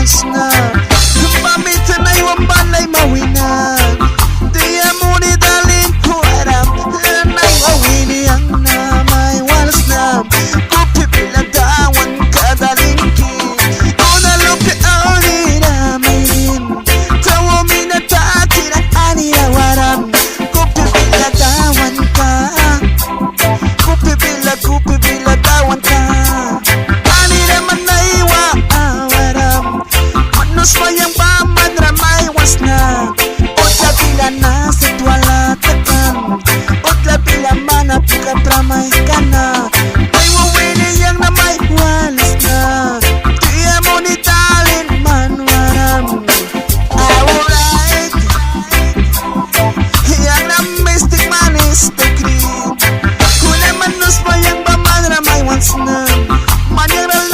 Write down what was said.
once na pamitan ay wambalay mawina Dia mo ni daling ko aram Lanay wawini ang namay walas na Kupipilantawan ka dalingki Una lupi ali na mayin Tawa minataki ng aniya waram Kupipilantawan ka Kupipilantawan ka Ani naman ay waram Manos mayang paman ramay was na Utla pila na sa tuwala takan Utla pila mana pika pramay ka na Ay wawini yang namay walas na Tiya mo ni talin man waram Alright Yang na mystic man is the green Kung naman nos mayang paman ramay was na Manyang